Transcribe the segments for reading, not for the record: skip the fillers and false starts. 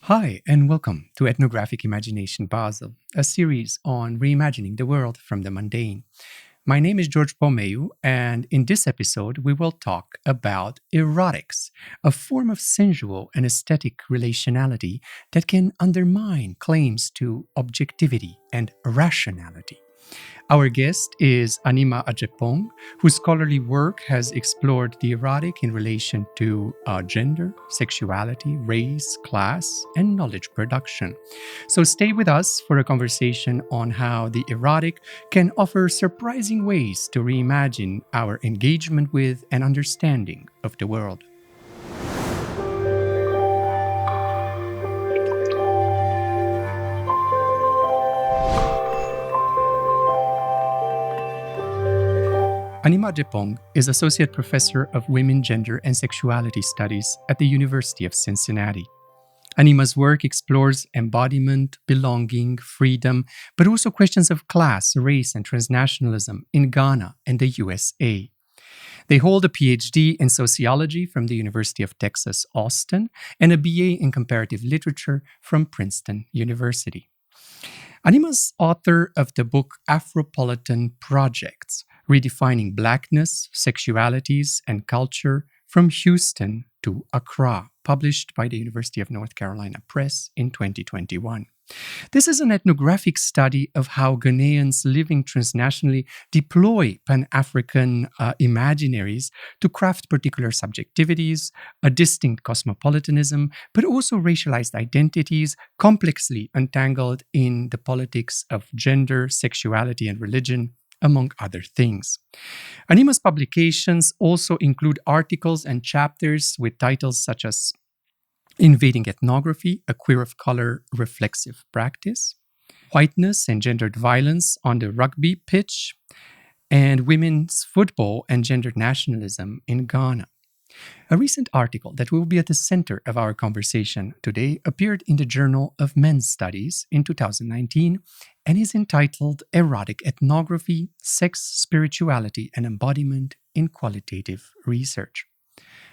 Hi, and welcome to Ethnographic Imagination Basel, a series on reimagining the world from the mundane. My name is George Pomeu, and in this episode, we will talk about erotics, a form of sensual and aesthetic relationality that can undermine claims to objectivity and rationality. Our guest is Anima Adjepong, whose scholarly work has explored the erotic in relation to gender, sexuality, race, class, and knowledge production. So stay with us for a conversation on how the erotic can offer surprising ways to reimagine our engagement with and understanding of the world. Anima Adjepong is Associate Professor of Women, Gender, and Sexuality Studies at the University of Cincinnati. Anima's work explores embodiment, belonging, freedom, but also questions of class, race, and transnationalism in Ghana and the USA. They hold a PhD in sociology from the University of Texas, Austin, and a BA in comparative literature from Princeton University. Anima's author of the book Afropolitan Projects, Redefining Blackness, Sexualities, and Culture from Houston to Accra, published by the University of North Carolina Press in 2021. This is an ethnographic study of how Ghanaians living transnationally deploy Pan-African imaginaries to craft particular subjectivities, a distinct cosmopolitanism, but also racialized identities complexly entangled in the politics of gender, sexuality, and religion, among other things. Anima's publications also include articles and chapters with titles such as Invading Ethnography, a queer of color reflexive practice, Whiteness Engendered Violence on the Rugby Pitch, and Women's Football and Gendered Nationalism in Ghana. A recent article that will be at the center of our conversation today appeared in the Journal of Men's Studies in 2019 and is entitled Erotic Ethnography, Sex, Spirituality, and Embodiment in Qualitative Research.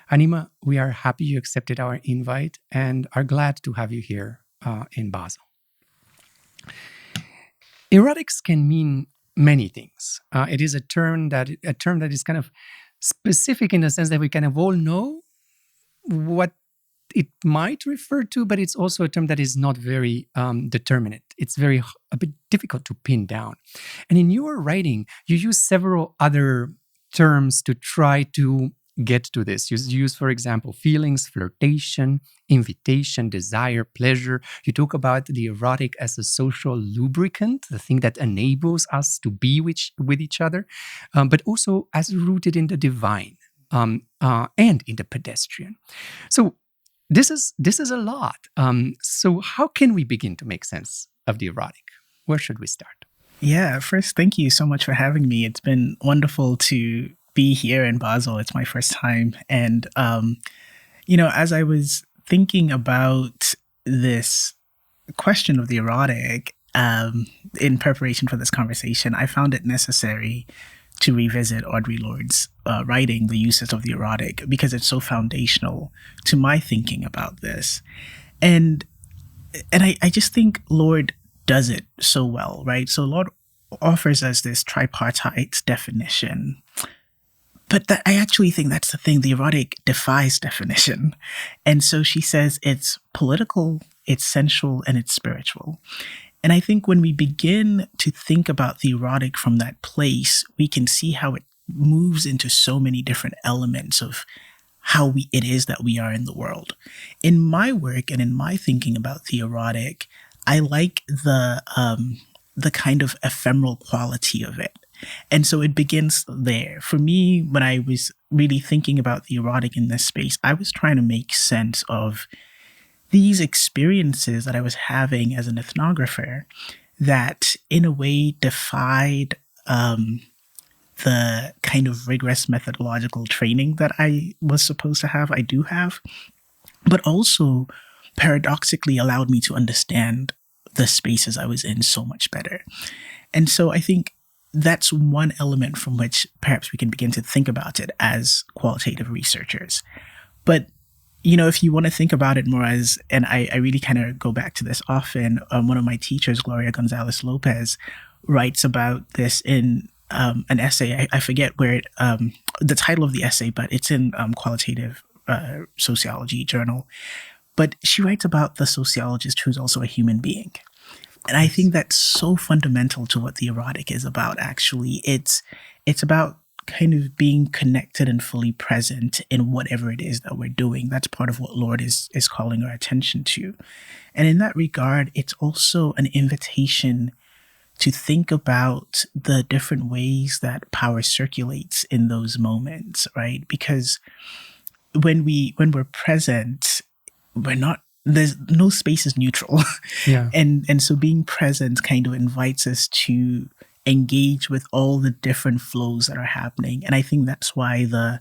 Anima, we are happy you accepted our invite and are glad to have you here in Basel. Erotics can mean many things. It is a term that is kind of specific in the sense that we kind of all know what it might refer to, but it's also a term that is not very determinate. It's a bit difficult to pin down. And in your writing, you use several other terms to try to get to this. You use, for example, feelings, flirtation, invitation, desire, pleasure. You talk about the erotic as a social lubricant, the thing that enables us to be with each other, but also as rooted in the divine and in the pedestrian. So this is a lot. So how can we begin to make sense of the erotic? Where should we start? Yeah, first, thank you so much for having me. It's been wonderful to be here in Basel. It's my first time. And, as I was thinking about this question of the erotic in preparation for this conversation, I found it necessary to revisit Audre Lorde's writing, The Uses of the Erotic, because it's so foundational to my thinking about this. And I just think Lorde does it so well, right? So Lorde offers us this tripartite definition. But I actually think that's the thing. The erotic defies definition. And so she says it's political, it's sensual, and it's spiritual. And I think when we begin to think about the erotic from that place, we can see how it moves into so many different elements of how it is that we are in the world. In my work and in my thinking about the erotic, I like the kind of ephemeral quality of it. And so it begins there. For me, when I was really thinking about the erotic in this space, I was trying to make sense of these experiences that I was having as an ethnographer that in a way defied the kind of rigorous methodological training that I was supposed to have, I do have, but also paradoxically allowed me to understand the spaces I was in so much better. And so I think that's one element from which perhaps we can begin to think about it as qualitative researchers. But if you want to think about it more as, and I really kind of go back to this often, one of my teachers, Gloria Gonzalez Lopez, writes about this in an essay. I forget where the title of the essay, but it's in Qualitative Sociology journal. But she writes about the sociologist who's also a human being. And I think that's so fundamental to what the erotic is about, actually. It's about kind of being connected and fully present in whatever it is that we're doing. That's part of what Lord is calling our attention to. And in that regard, it's also an invitation to think about the different ways that power circulates in those moments, right? Because when we're present, there's no space is neutral. Yeah. And so being present kind of invites us to engage with all the different flows that are happening. And I think that's why the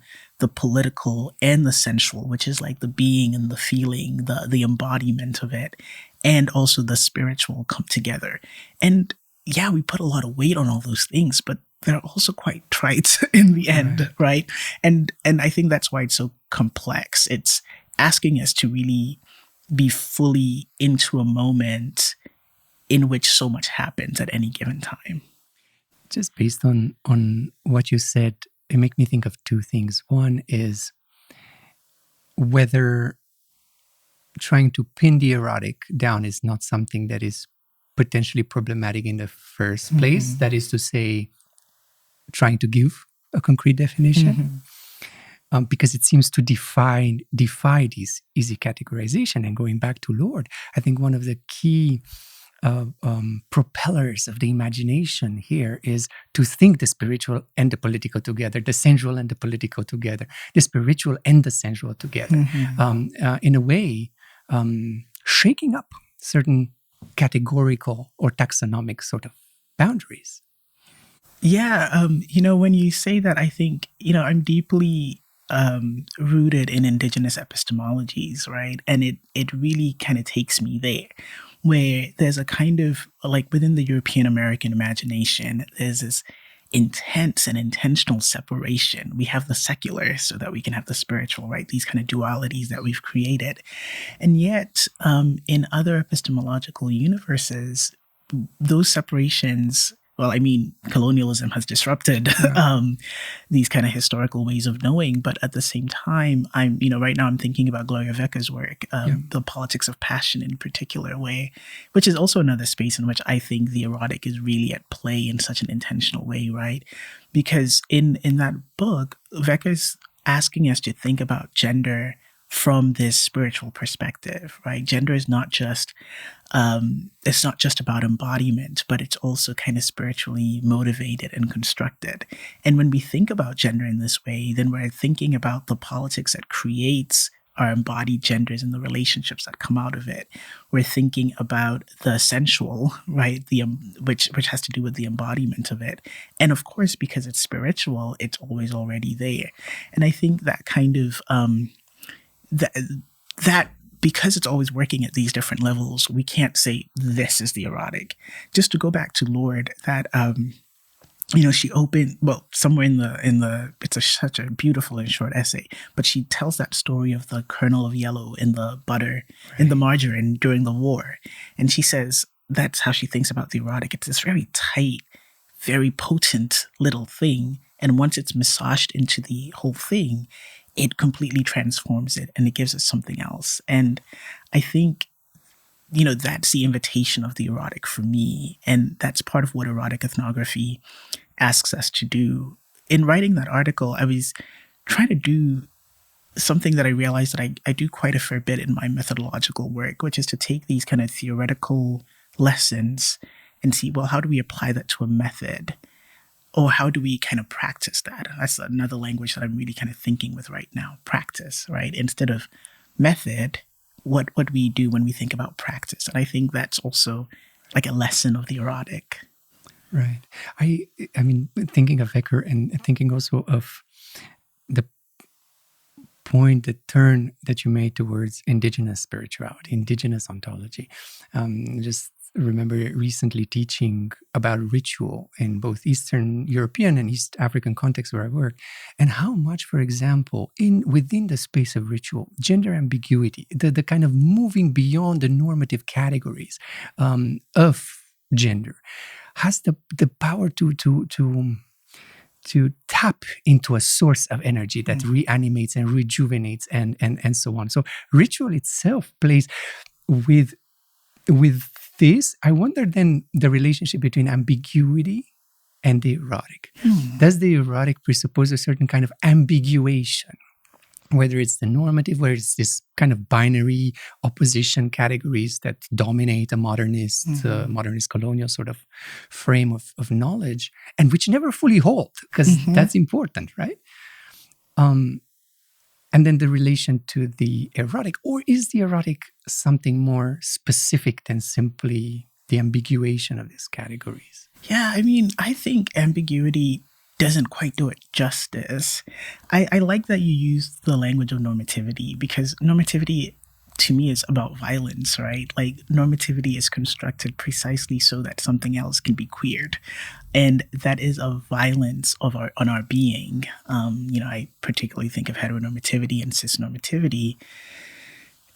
political and the sensual, which is like the being and the feeling, the embodiment of it, and also the spiritual come together. And yeah, we put a lot of weight on all those things, but they're also quite trite in the end, right? And I think that's why it's so complex. It's asking us to really be fully into a moment in which so much happens at any given time. Just based on what you said, it makes me think of two things. One is whether trying to pin the erotic down is not something that is potentially problematic in the first place. That is to say, trying to give a concrete definition. Because it seems to defy this easy categorization. And going back to Lord, I think one of the key propellers of the imagination here is to think the spiritual and the political together, the sensual and the political together, the spiritual and the sensual together, in a way, shaking up certain categorical or taxonomic sort of boundaries. Yeah, when you say that, I think, I'm deeply rooted in indigenous epistemologies, right? And it really kind of takes me there, where there's a kind of, like within the European American imagination, there's this intense and intentional separation. We have the secular so that we can have the spiritual, right? These kind of dualities that we've created. And yet, in other epistemological universes, those separations, well, I mean, colonialism has disrupted these kind of historical ways of knowing, but at the same time, right now I'm thinking about Gloria Vecca's work, The Politics of Passion in particular, which is also another space in which I think the erotic is really at play in such an intentional way, right? Because in that book, Vecca's asking us to think about gender from this spiritual perspective, right? Gender is not just it's not just about embodiment, but it's also kind of spiritually motivated and constructed. And when we think about gender in this way, then we're thinking about the politics that creates our embodied genders and the relationships that come out of it. We're thinking about the sensual, right? Which has to do with the embodiment of it. And of course, because it's spiritual, it's always already there. And I think that kind of that because it's always working at these different levels, we can't say this is the erotic. Just to go back to Lord, that she opened, well, somewhere in the it's such a beautiful and short essay, but she tells that story of the kernel of yellow in the butter, in the margarine during the war. And she says that's how she thinks about the erotic. It's this very tight, very potent little thing. And once it's massaged into the whole thing, it completely transforms it and it gives us something else. And I think, that's the invitation of the erotic for me. And that's part of what erotic ethnography asks us to do. In writing that article, I was trying to do something that I realized that I do quite a fair bit in my methodological work, which is to take these kind of theoretical lessons and see, well, how do we apply that to a method? Or how do we kind of practice that? That's another language that I'm really kind of thinking with right now, practice, right? Instead of method, what we do when we think about practice. And I think that's also like a lesson of the erotic. Right. I mean, thinking of Ecker and thinking also of the turn that you made towards indigenous spirituality, indigenous ontology. Just remember recently teaching about ritual in both Eastern European and East African contexts where I work, and how much, for example, within the space of ritual, gender ambiguity, the kind of moving beyond the normative categories of gender, has the power to tap into a source of energy that reanimates and rejuvenates and so on. So ritual itself plays with this. I wonder then the relationship between ambiguity and the erotic. Does the erotic presuppose a certain kind of ambiguation? Whether it's the normative, whether it's this kind of binary opposition categories that dominate a modernist colonial sort of frame of knowledge, and which never fully hold, because that's important, right? And then the relation to the erotic, or is the erotic something more specific than simply the ambiguation of these categories? Yeah, I mean, I think ambiguity doesn't quite do it justice. I like that you use the language of normativity, because normativity to me is about violence, right? Like normativity is constructed precisely so that something else can be queered. And that is a violence on our being. I particularly think of heteronormativity and cisnormativity.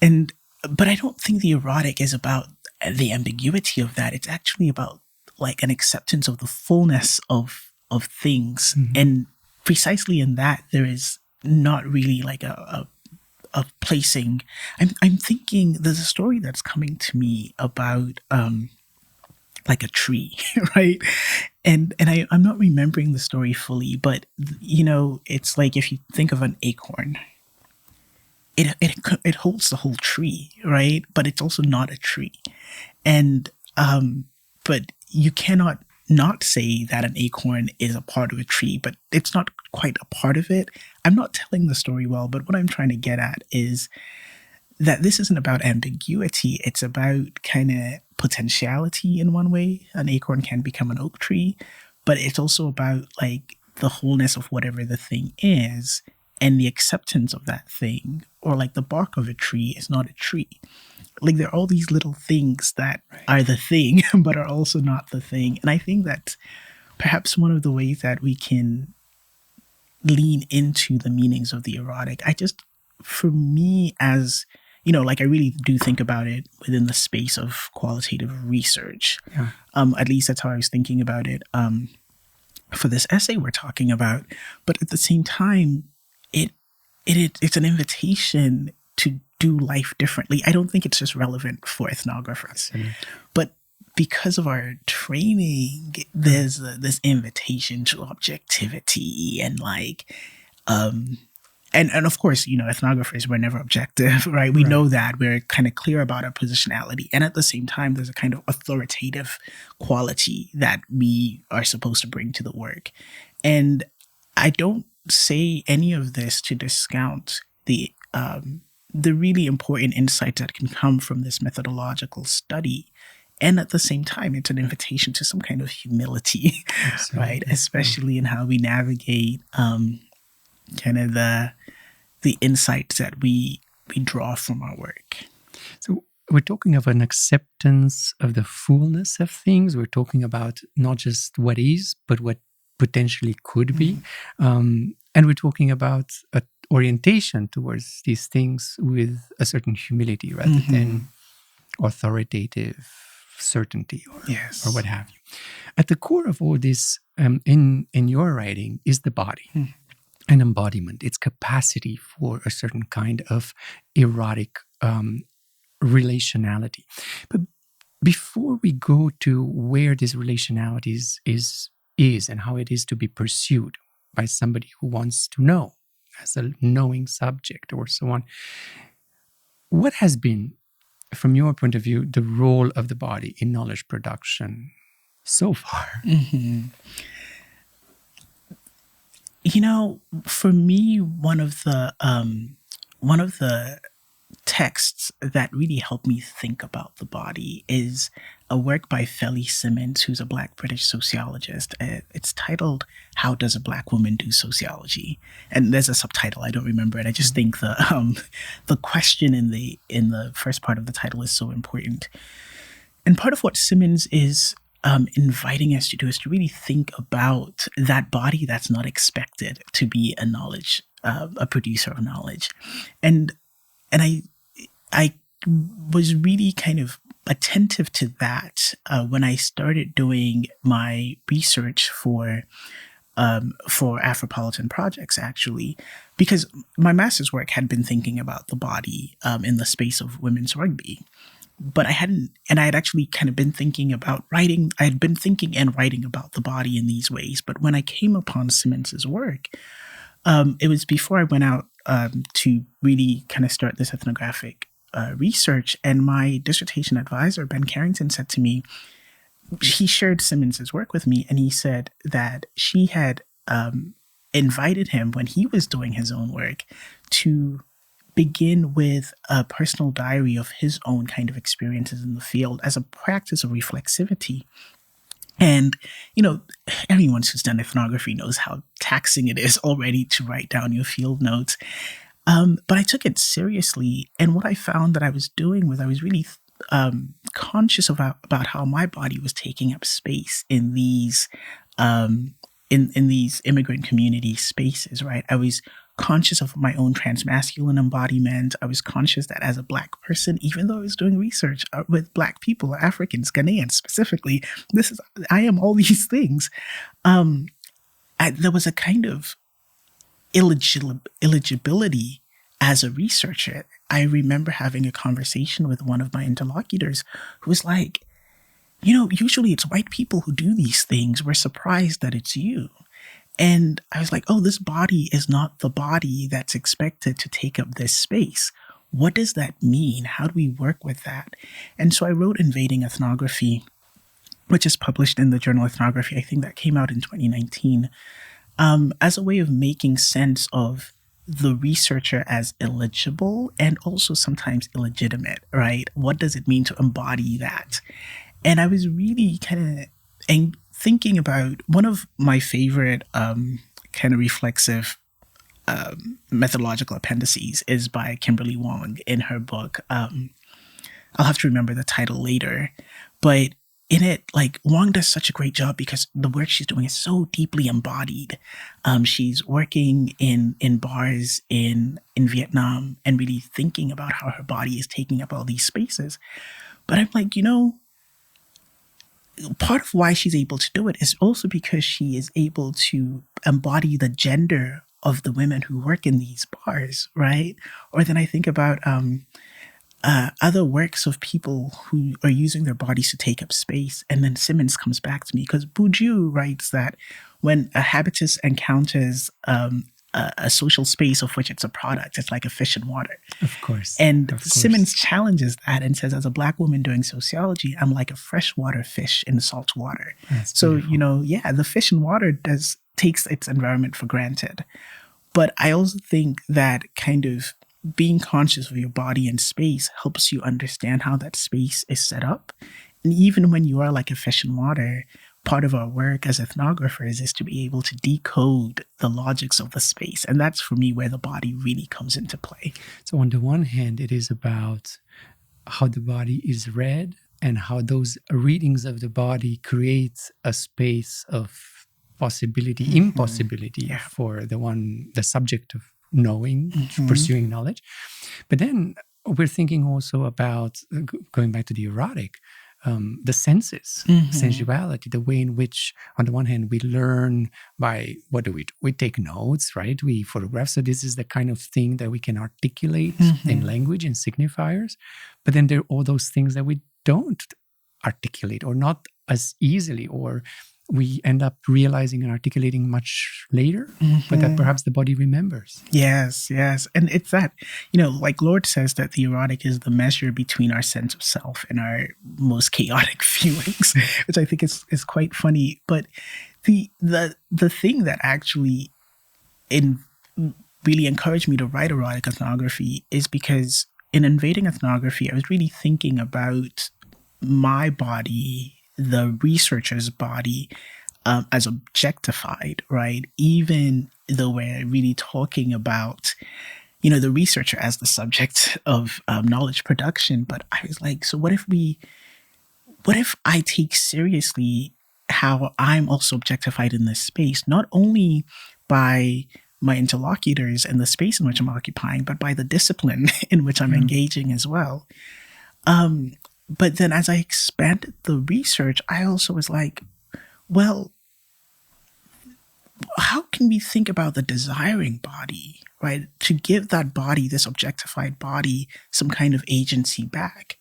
But I don't think the erotic is about the ambiguity of that. It's actually about like an acceptance of the fullness of things. And precisely in that, there is not really like a placing. I'm thinking there's a story that's coming to me about like a tree, right? And I'm not remembering the story fully, but it's like if you think of an acorn, it holds the whole tree, right? But it's also not a tree. And but you cannot not say that an acorn is a part of a tree, but it's not quite a part of it. I'm not telling the story well, but what I'm trying to get at is that this isn't about ambiguity. It's about kind of potentiality in one way. An acorn can become an oak tree, but it's also about like the wholeness of whatever the thing is and the acceptance of that thing. Or like the bark of a tree is not a tree. Like there are all these little things that are the thing, but are also not the thing. And I think that's perhaps one of the ways that we can lean into the meanings of the erotic. For me, as like I really do think about it within the space of qualitative research. Yeah. At least that's how I was thinking about it for this essay we're talking about. But at the same time, it's an invitation to do life differently. I don't think it's just relevant for ethnographers, but because of our training, there's this invitation to objectivity and like, and of course, ethnographers, we're never objective, right? We know that. We're kind of clear about our positionality. And at the same time, there's a kind of authoritative quality that we are supposed to bring to the work. And I don't say any of this to discount the really important insights that can come from this methodological study. And at the same time, it's an invitation to some kind of humility, right? Especially in how we navigate kind of the insights that we draw from our work. So we're talking of an acceptance of the fullness of things. We're talking about not just what is, but what potentially could be. And we're talking about an orientation towards these things with a certain humility rather than authoritative certainty or what have you. At the core of all this in your writing is the body. An embodiment, its capacity for a certain kind of erotic relationality. But before we go to where this relationality is and how it is to be pursued by somebody who wants to know as a knowing subject or so on, what has been, from your point of view, the role of the body in knowledge production so far? For me, one of the texts that really helped me think about the body is a work by Feli Simmons, who's a Black British sociologist. It's titled "How Does a Black Woman Do Sociology?" And there's a subtitle, I don't remember it. I just think the question in the first part of the title is so important. And part of what Simmons is inviting us to do is to really think about that body that's not expected to be a producer of knowledge. And I was really kind of attentive to that when I started doing my research for Afropolitan Projects, actually, because my master's work had been thinking about the body in the space of women's rugby. But I had actually kind of been thinking about writing. I had been thinking and writing about the body in these ways. But when I came upon Simmons's work, it was before I went out to really kind of start this ethnographic research. And my dissertation advisor, Ben Carrington, said to me, he shared Simmons's work with me, and he said that she had invited him when he was doing his own work to begin with a personal diary of his own kind of experiences in the field as a practice of reflexivity. And, everyone who's done ethnography knows how taxing it is already to write down your field notes. But I took it seriously. And what I found that I was doing was I was really conscious about how my body was taking up space in these in these immigrant community spaces, right? I was conscious of my own transmasculine embodiment. I was conscious that as a Black person, even though I was doing research with Black people, Africans, Ghanaians specifically, I am all these things. There was a kind of illegibility as a researcher. I remember having a conversation with one of my interlocutors who was like, usually it's white people who do these things. We're surprised that it's you. And I was like, oh, this body is not the body that's expected to take up this space. What does that mean? How do we work with that? And so I wrote Invading Ethnography, which is published in the journal Ethnography. I think that came out in 2019, as a way of making sense of the researcher as illegible and also sometimes illegitimate, right? What does it mean to embody that? And I was really kind of thinking about one of my favorite kind of reflexive methodological appendices is by Kimberly Wong in her book. I'll have to remember the title later, but in it, Wong does such a great job because the work she's doing is so deeply embodied. She's working in bars in Vietnam and really thinking about how her body is taking up all these spaces. But I'm like, part of why she's able to do it is also because she is able to embody the gender of the women who work in these bars, right? Or then I think about other works of people who are using their bodies to take up space. And then Simmons comes back to me because Bourdieu writes that when a habitus encounters a social space of which it's a product, it's like a fish in water. Of course. And Simmons challenges that and says, as a Black woman doing sociology, I'm like a freshwater fish in salt water. That's so, beautiful. the fish in water takes its environment for granted. But I also think that kind of being conscious of your body and space helps you understand how that space is set up. And even when you are like a fish in water, part of our work as ethnographers is to be able to decode the logics of the space. And that's, for me, where the body really comes into play. So on the one hand, it is about how the body is read and how those readings of the body create a space of possibility, impossibility for the subject of knowing, pursuing knowledge. But then we're thinking also about, going back to the erotic, the senses, sensuality, the way in which, on the one hand, we learn by, what do? We take notes, right? We photograph. So this is the kind of thing that we can articulate in language and signifiers. But then there are all those things that we don't articulate or not as easily, or we end up realizing and articulating much later, but that perhaps the body remembers. Yes. And it's that, like Lord says that the erotic is the measure between our sense of self and our most chaotic feelings, which I think is quite funny. But the thing that actually really encouraged me to write erotic ethnography is because in Invading Ethnography, I was really thinking about my body, the researcher's body, as objectified, right? Even though we're really talking about, the researcher as the subject of knowledge production. But I was like, so what if we what if I take seriously how I'm also objectified in this space, not only by my interlocutors and the space in which I'm occupying, but by the discipline in which I'm engaging as well. But then as I expanded the research, I also was like, well, how can we think about the desiring body, right? To give that body, this objectified body, some kind of agency back.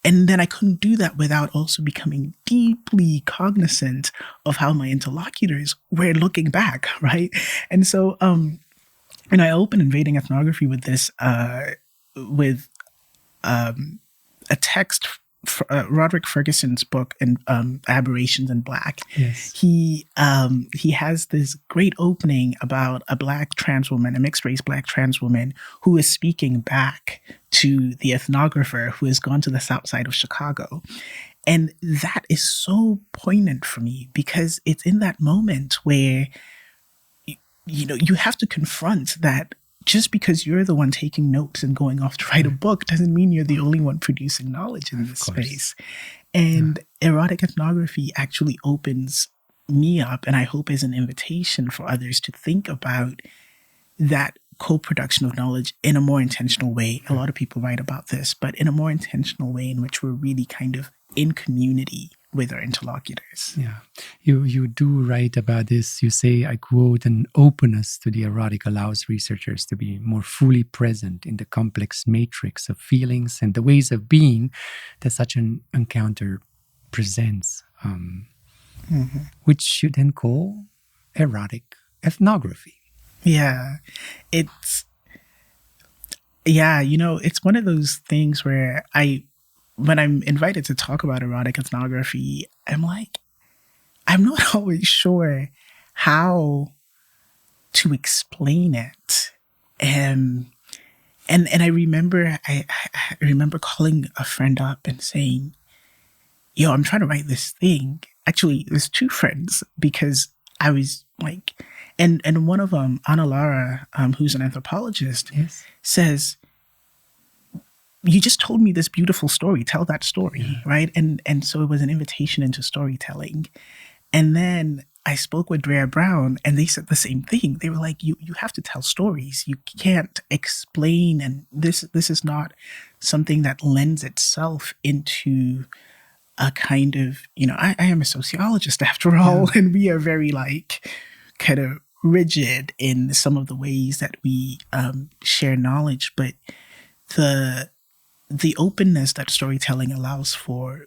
And then I couldn't do that without also becoming deeply cognizant of how my interlocutors were looking back, right? And so, and I opened Invading Ethnography with this, with a text, Roderick Ferguson's book, in Aberrations in Black. Yes. He has this great opening about a Black trans woman, a mixed race Black trans woman, who is speaking back to the ethnographer who has gone to the south side of Chicago. And that is so poignant for me, because it's in that moment where, you have to confront that just because you're the one taking notes and going off to write a book doesn't mean you're the only one producing knowledge in this space. And erotic ethnography actually opens me up, and I hope is an invitation for others to think about that co-production of knowledge in a more intentional way. A lot of people write about this, but in a more intentional way in which we're really kind of in community with our interlocutors. Yeah, you do write about this. You say, I quote, "An openness to the erotic allows researchers to be more fully present in the complex matrix of feelings and the ways of being that such an encounter presents," which you then call erotic ethnography. Yeah, it's one of those things where when I'm invited to talk about erotic ethnography, I'm like, I'm not always sure how to explain it. And I remember I remember calling a friend up and saying, yo, I'm trying to write this thing. Actually, there's two friends, because I was like, and one of them, Anna Lara, who's an anthropologist, says, you just told me this beautiful story. Tell that story, right? And so it was an invitation into storytelling. And then I spoke with Drea Brown, and they said the same thing. They were like, you have to tell stories. You can't explain. And this is not something that lends itself into a kind of, I am a sociologist after all, and we are very kind of rigid in some of the ways that we share knowledge. But the openness that storytelling allows for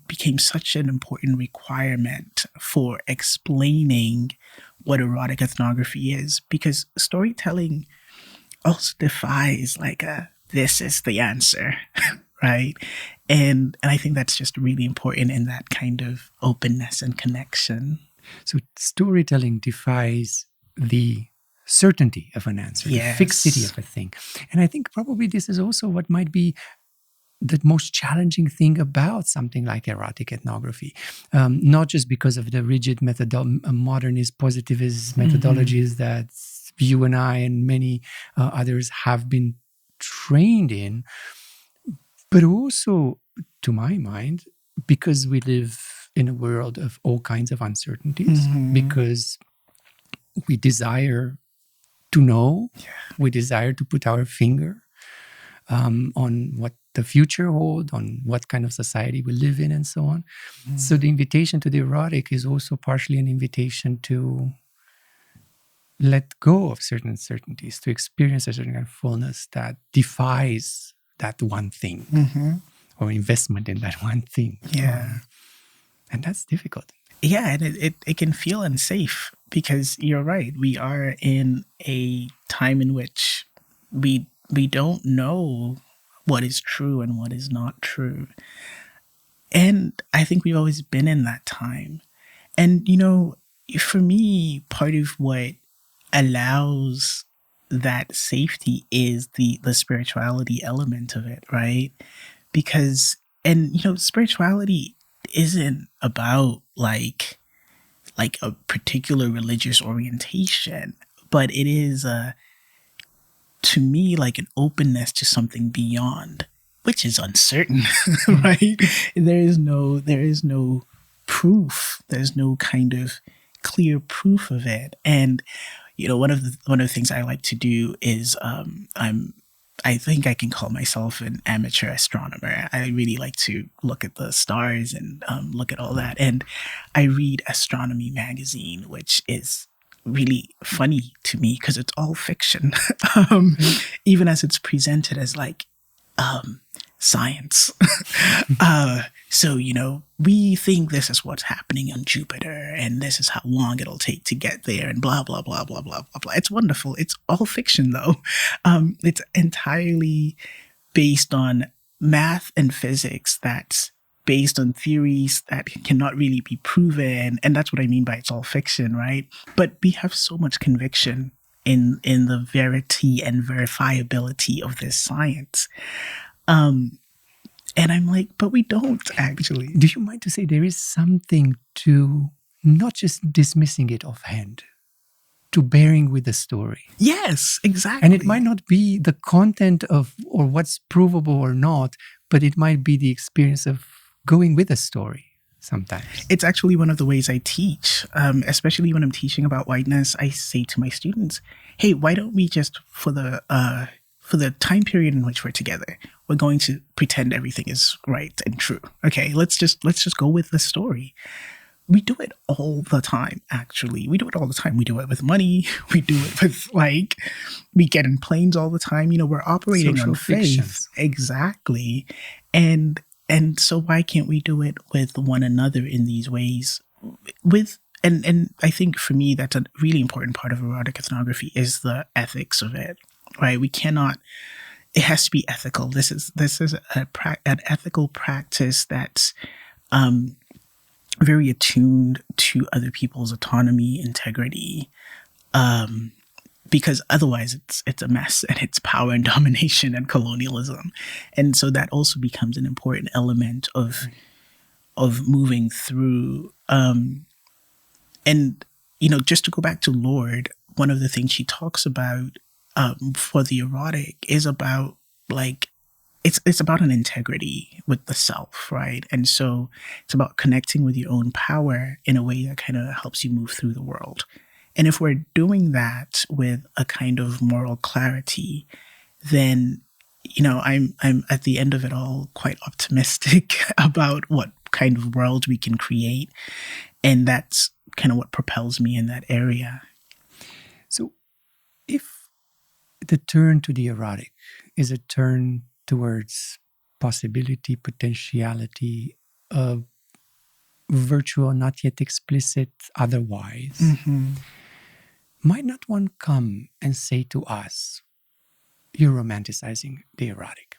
became such an important requirement for explaining what erotic ethnography is, because storytelling also defies this is the answer, right? And I think that's just really important in that kind of openness and connection. So storytelling defies the certainty of an answer, the fixity of a thing. And I think probably this is also what might be the most challenging thing about something like erotic ethnography, not just because of the rigid modernist positivist methodologies that you and I and many others have been trained in, but also, to my mind, because we live in a world of all kinds of uncertainties, because we desire to know, we desire to put our finger on what the future holds, on what kind of society we live in, and so on. So the invitation to the erotic is also partially an invitation to let go of certain uncertainties, to experience a certain kind of fullness that defies that one thing or investment in that one thing. And that's difficult. Yeah, and it can feel unsafe, because you're right. We are in a time in which we don't know what is true and what is not true. And I think we've always been in that time. And, for me, part of what allows that safety is the spirituality element of it, right? Because, spirituality isn't about like a particular religious orientation, but it is to me like an openness to something beyond. which is uncertain, right? There is no proof. There's no kind of clear proof of it. And one of the things I like to do is I think I can call myself an amateur astronomer. I really like to look at the stars and look at all that. And I read Astronomy magazine, which is really funny to me because it's all fiction, even as it's presented as like science. So, we think this is what's happening on Jupiter and this is how long it'll take to get there and blah, blah, blah, blah, blah, blah, blah. It's wonderful. It's all fiction though. It's entirely based on math and physics that's based on theories that cannot really be proven. And that's what I mean by it's all fiction, right? But we have so much conviction in the verity and verifiability of this science. And I'm like, but we don't actually. Do you mind to say there is something to not just dismissing it offhand, to bearing with the story? Yes, exactly. And it might not be the content of or what's provable or not, but it might be the experience of going with a story sometimes. It's actually one of the ways I teach, especially when I'm teaching about whiteness. I say to my students, hey, why don't we just, for the time period in which we're together, we're going to pretend everything is right and true. Okay, let's just go with the story. We do it all the time, actually. We do it all the time. We do it with money. We do it with, we get in planes all the time. We're operating Social on faith. fictions. Exactly. And so why can't we do it with one another in these ways? And I think for me, that's a really important part of erotic ethnography is the ethics of it, right? We cannot, it has to be ethical. This is an ethical practice that's very attuned to other people's autonomy, integrity, because otherwise it's a mess and it's power and domination and colonialism. And so that also becomes an important element of moving through. And, just to go back to Lorde, one of the things she talks about for the erotic is about it's about an integrity with the self, right? And so it's about connecting with your own power in a way that kind of helps you move through the world. And if we're doing that with a kind of moral clarity, then, I'm at the end of it all quite optimistic about what kind of world we can create. And that's kind of what propels me in that area. So if the turn to the erotic is a turn towards possibility, potentiality, virtual, not yet explicit, otherwise, might not one come and say to us, you're romanticizing the erotic?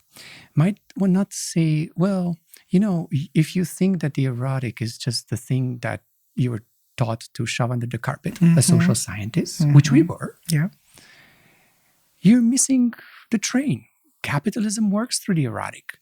Might one not say, well, if you think that the erotic is just the thing that you were taught to shove under the carpet, a social scientist, which we were, you're missing the train. Capitalism works through the erotic.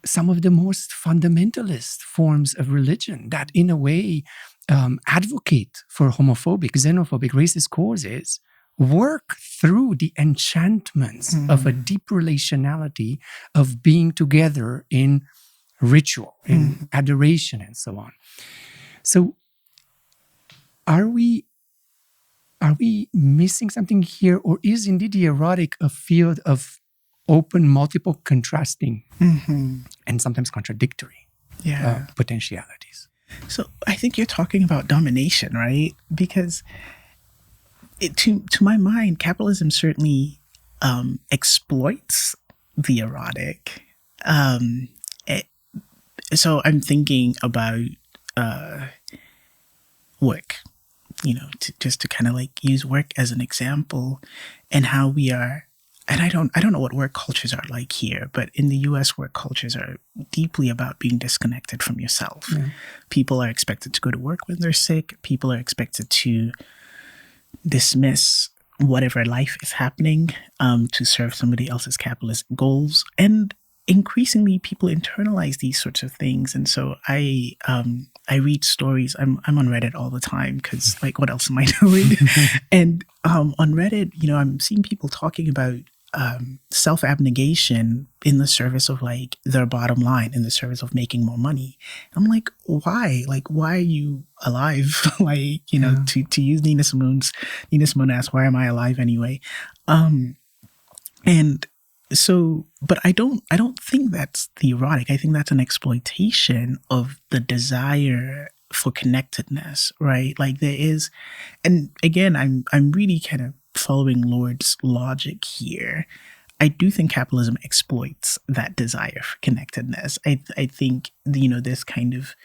Some of the most fundamentalist forms of religion that, in a way, advocate for homophobic, xenophobic, racist causes work through the enchantments of a deep relationality of being together in ritual, in adoration, and so on. So, are we missing something here, or is indeed the erotic a field of open, multiple, contrasting, and sometimes contradictory potentialities? So I think you're talking about domination, right? Because to my mind, capitalism certainly exploits the erotic. So I'm thinking about work, just to kind of use work as an example, and how we are. And I don't know what work cultures are like here, but in the US, work cultures are deeply about being disconnected from yourself. Yeah. People are expected to go to work when they're sick. People are expected to dismiss whatever life is happening to serve somebody else's capitalist goals. And increasingly, people internalize these sorts of things. And so I read stories. I'm on Reddit all the time because, what else am I doing? And on Reddit, I'm seeing people talking about self-abnegation in the service of like their bottom line, in the service of making more money. I'm like, why? Like, why are you alive? Like, you know, to use Nina Simone asked, why am I alive anyway? And so, but I don't think that's the erotic. I think that's an exploitation of the desire for connectedness, right? Like there is, and again, I'm really kind of following Lord's logic here. I do think capitalism exploits that desire for connectedness. I think, you know, this kind of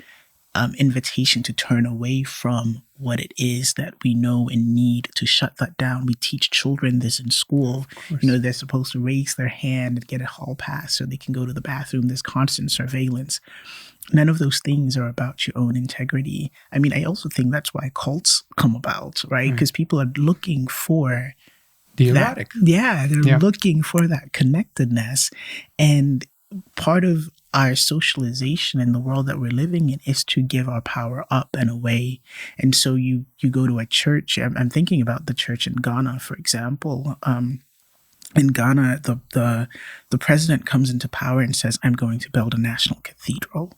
invitation to turn away from what it is that we know and need, to shut that down. We teach children this in school. You know, they're supposed to raise their hand and get a hall pass so they can go to the bathroom. There's constant surveillance. None of those things are about your own integrity. I mean, I also think that's why cults come about, right? Because people are looking for the erotic. They're looking for that connectedness. And part of our socialization in the world that we're living in is to give our power up and away. And so you go to a church. I'm thinking about the church in Ghana, for example. In Ghana, the president comes into power and says, I'm going to build a national cathedral,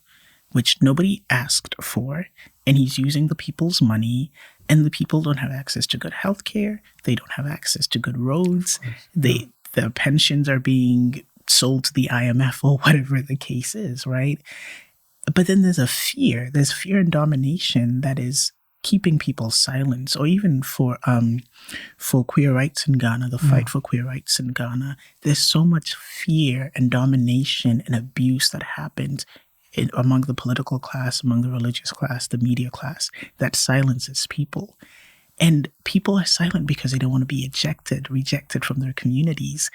which nobody asked for. And he's using the people's money, and the people don't have access to good health care. They don't have access to good roads. Their pensions are being sold to the IMF or whatever the case is, right? But then there's fear and domination that is keeping people silent. Or even for queer rights in Ghana, the fight for queer rights in Ghana, there's so much fear and domination and abuse that happens among the political class, among the religious class, the media class, that silences people. And people are silent because they don't want to be rejected from their communities.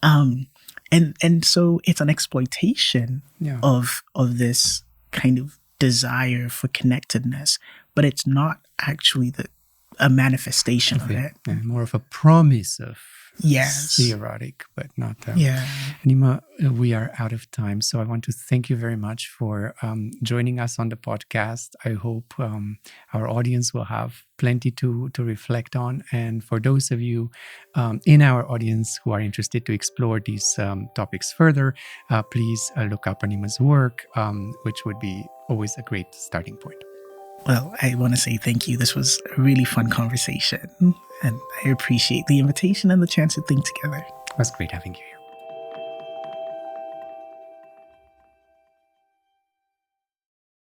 And so it's an exploitation of this kind of desire for connectedness, but it's not actually a manifestation of it. More of a promise of Yes. The erotic, but not Anima, we are out of time. So I want to thank you very much for joining us on the podcast. I hope our audience will have plenty to reflect on. And for those of you in our audience who are interested to explore these topics further, please look up Anima's work, which would be always a great starting point. Well, I want to say thank you. This was a really fun conversation, and I appreciate the invitation and the chance to think together. It was great having you here.